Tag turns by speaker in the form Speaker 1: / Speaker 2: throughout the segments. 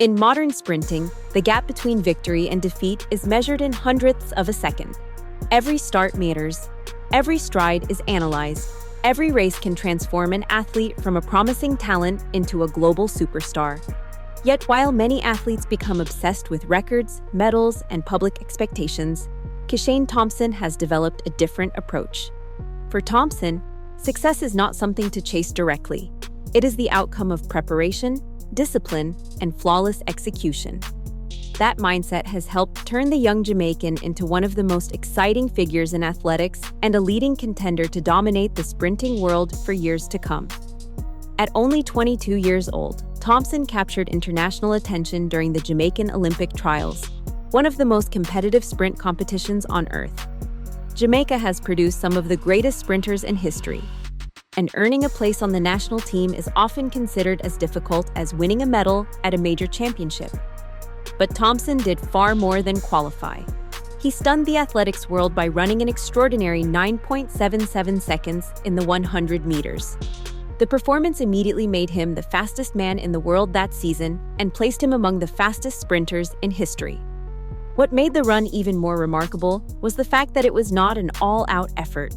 Speaker 1: In modern sprinting, the gap between victory and defeat is measured in hundredths of a second. Every start matters. Every stride is analyzed. Every race can transform an athlete from a promising talent into a global superstar. Yet while many athletes become obsessed with records, medals, and public expectations, Kishane Thompson has developed a different approach. For Thompson, success is not something to chase directly. It is the outcome of preparation, discipline, and flawless execution. That mindset has helped turn the young Jamaican into one of the most exciting figures in athletics and a leading contender to dominate the sprinting world for years to come. At only 22 years old, Thompson captured international attention during the Jamaican Olympic trials, one of the most competitive sprint competitions on earth. Jamaica has produced some of the greatest sprinters in history, and earning a place on the national team is often considered as difficult as winning a medal at a major championship. But Thompson did far more than qualify. He stunned the athletics world by running an extraordinary 9.77 seconds in the 100 meters. The performance immediately made him the fastest man in the world that season and placed him among the fastest sprinters in history. What made the run even more remarkable was the fact that it was not an all-out effort.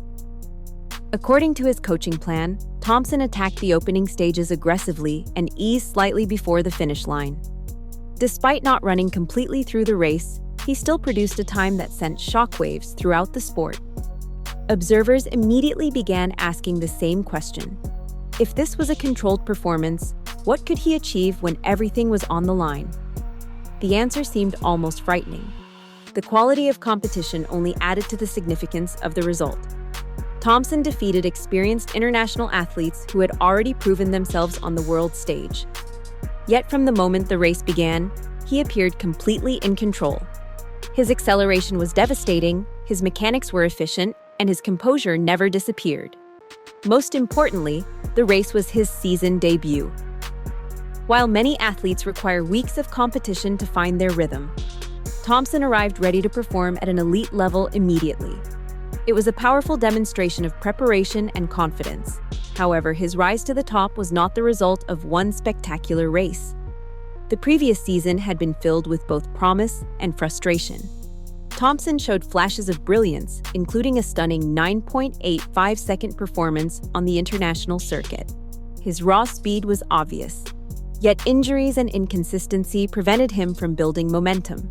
Speaker 1: According to his coaching plan, Thompson attacked the opening stages aggressively and eased slightly before the finish line. Despite not running completely through the race, he still produced a time that sent shockwaves throughout the sport. Observers immediately began asking the same question. If this was a controlled performance, what could he achieve when everything was on the line? The answer seemed almost frightening. The quality of competition only added to the significance of the result. Thompson defeated experienced international athletes who had already proven themselves on the world stage. Yet from the moment the race began, he appeared completely in control. His acceleration was devastating, his mechanics were efficient, and his composure never disappeared. Most importantly, the race was his season debut. While many athletes require weeks of competition to find their rhythm, Thompson arrived ready to perform at an elite level immediately. It was a powerful demonstration of preparation and confidence. However, his rise to the top was not the result of one spectacular race. The previous season had been filled with both promise and frustration. Thompson showed flashes of brilliance, including a stunning 9.85-second performance on the international circuit. His raw speed was obvious, yet injuries and inconsistency prevented him from building momentum.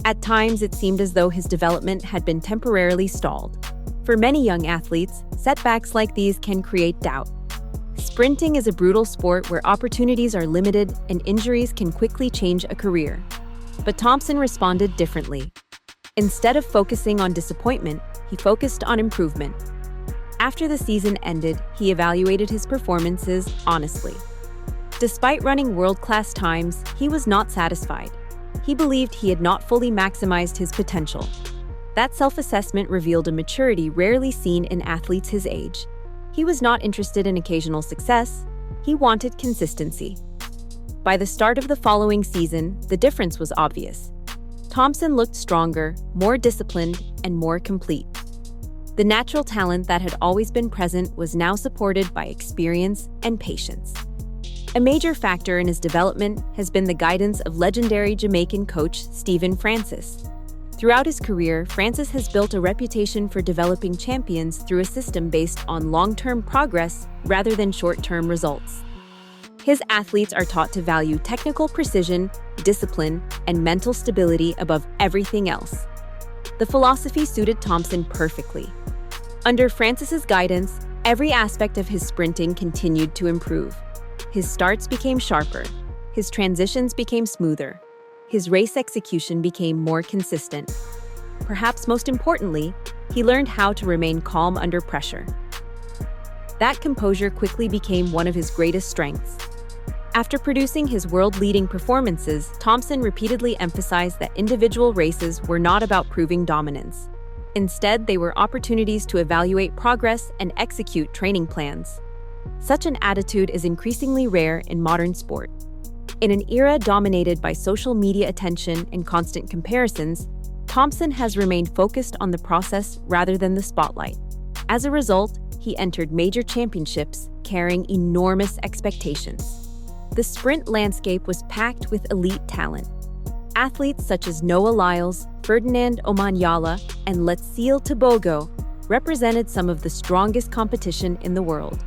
Speaker 1: At times, it seemed as though his development had been temporarily stalled. For many young athletes, setbacks like these can create doubt. Sprinting is a brutal sport where opportunities are limited and injuries can quickly change a career. But Thompson responded differently. Instead of focusing on disappointment, he focused on improvement. After the season ended, he evaluated his performances honestly. Despite running world-class times, he was not satisfied. He believed he had not fully maximized his potential. That self-assessment revealed a maturity rarely seen in athletes his age. He was not interested in occasional success. He wanted consistency. By the start of the following season, the difference was obvious. Thompson looked stronger, more disciplined, and more complete. The natural talent that had always been present was now supported by experience and patience. A major factor in his development has been the guidance of legendary Jamaican coach Stephen Francis. Throughout his career, Francis has built a reputation for developing champions through a system based on long-term progress rather than short-term results. His athletes are taught to value technical precision, discipline, and mental stability above everything else. The philosophy suited Thompson perfectly. Under Francis's guidance, every aspect of his sprinting continued to improve. His starts became sharper, his transitions became smoother, his race execution became more consistent. Perhaps most importantly, he learned how to remain calm under pressure. That composure quickly became one of his greatest strengths. After producing his world-leading performances, Thompson repeatedly emphasized that individual races were not about proving dominance. Instead, they were opportunities to evaluate progress and execute training plans. Such an attitude is increasingly rare in modern sport. In an era dominated by social media attention and constant comparisons, Thompson has remained focused on the process rather than the spotlight. As a result, he entered major championships carrying enormous expectations. The sprint landscape was packed with elite talent. Athletes such as Noah Lyles, Ferdinand Omanyala, and Letziel Tebogo represented some of the strongest competition in the world.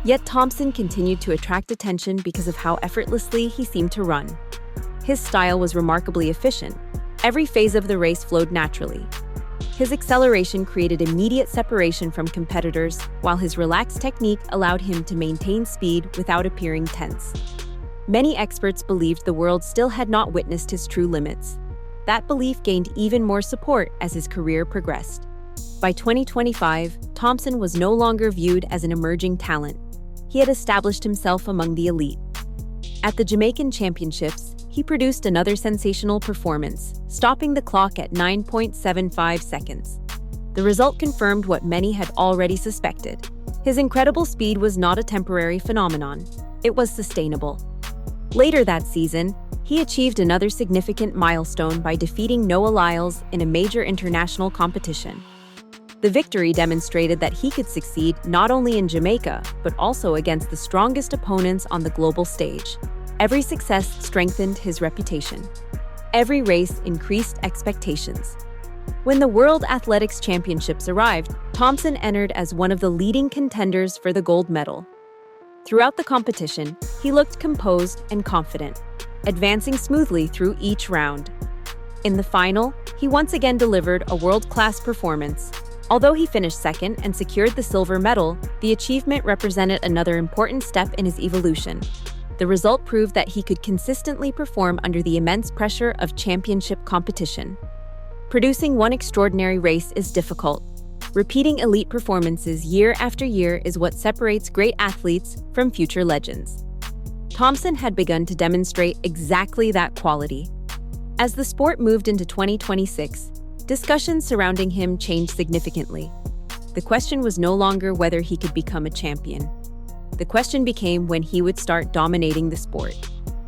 Speaker 1: Yet Thompson continued to attract attention because of how effortlessly he seemed to run. His style was remarkably efficient. Every phase of the race flowed naturally. His acceleration created immediate separation from competitors, while his relaxed technique allowed him to maintain speed without appearing tense. Many experts believed the world still had not witnessed his true limits. That belief gained even more support as his career progressed. By 2025, Thompson was no longer viewed as an emerging talent. He had established himself among the elite. At the Jamaican Championships, he produced another sensational performance, stopping the clock at 9.75 seconds. The result confirmed what many had already suspected. His incredible speed was not a temporary phenomenon. It was sustainable. Later that season, he achieved another significant milestone by defeating Noah Lyles in a major international competition. The victory demonstrated that he could succeed not only in Jamaica, but also against the strongest opponents on the global stage. Every success strengthened his reputation. Every race increased expectations. When the World Athletics Championships arrived, Thompson entered as one of the leading contenders for the gold medal. Throughout the competition, he looked composed and confident, advancing smoothly through each round. In the final, he once again delivered a world-class performance. Although he finished second and secured the silver medal, the achievement represented another important step in his evolution. The result proved that he could consistently perform under the immense pressure of championship competition. Producing one extraordinary race is difficult. Repeating elite performances year after year is what separates great athletes from future legends. Thompson had begun to demonstrate exactly that quality. As the sport moved into 2026, discussions surrounding him changed significantly. The question was no longer whether he could become a champion. The question became when he would start dominating the sport.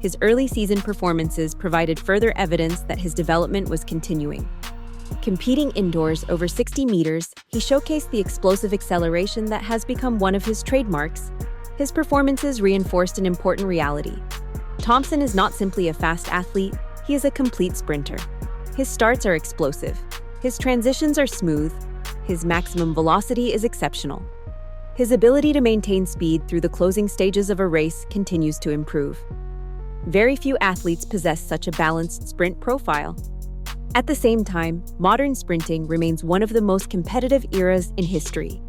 Speaker 1: His early season performances provided further evidence that his development was continuing. Competing indoors over 60 meters, he showcased the explosive acceleration that has become one of his trademarks. His performances reinforced an important reality. Thompson is not simply a fast athlete, he is a complete sprinter. His starts are explosive. His transitions are smooth. His maximum velocity is exceptional. His ability to maintain speed through the closing stages of a race continues to improve. Very few athletes possess such a balanced sprint profile. At the same time, modern sprinting remains one of the most competitive eras in history.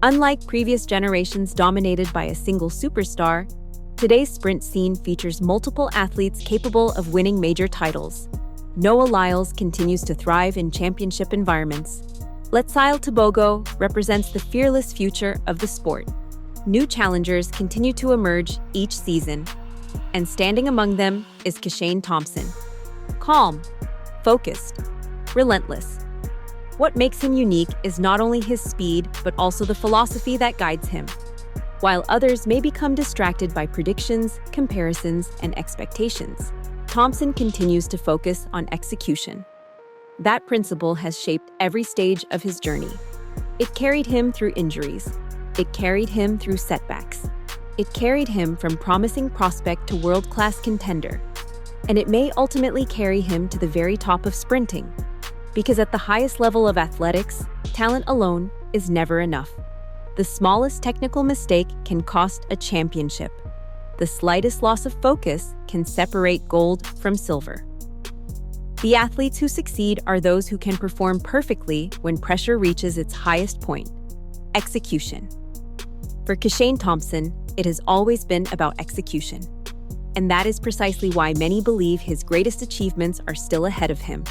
Speaker 1: Unlike previous generations dominated by a single superstar, today's sprint scene features multiple athletes capable of winning major titles. Noah Lyles continues to thrive in championship environments. Letziel Tebogo represents the fearless future of the sport. New challengers continue to emerge each season, and standing among them is Kishane Thompson. Calm, focused, relentless. What makes him unique is not only his speed, but also the philosophy that guides him. While others may become distracted by predictions, comparisons, and expectations, Thompson continues to focus on execution. That principle has shaped every stage of his journey. It carried him through injuries. It carried him through setbacks. It carried him from promising prospect to world-class contender. And it may ultimately carry him to the very top of sprinting. Because at the highest level of athletics, talent alone is never enough. The smallest technical mistake can cost a championship. The slightest loss of focus can separate gold from silver. The athletes who succeed are those who can perform perfectly when pressure reaches its highest point: execution. For Kishane Thompson, it has always been about execution. And that is precisely why many believe his greatest achievements are still ahead of him.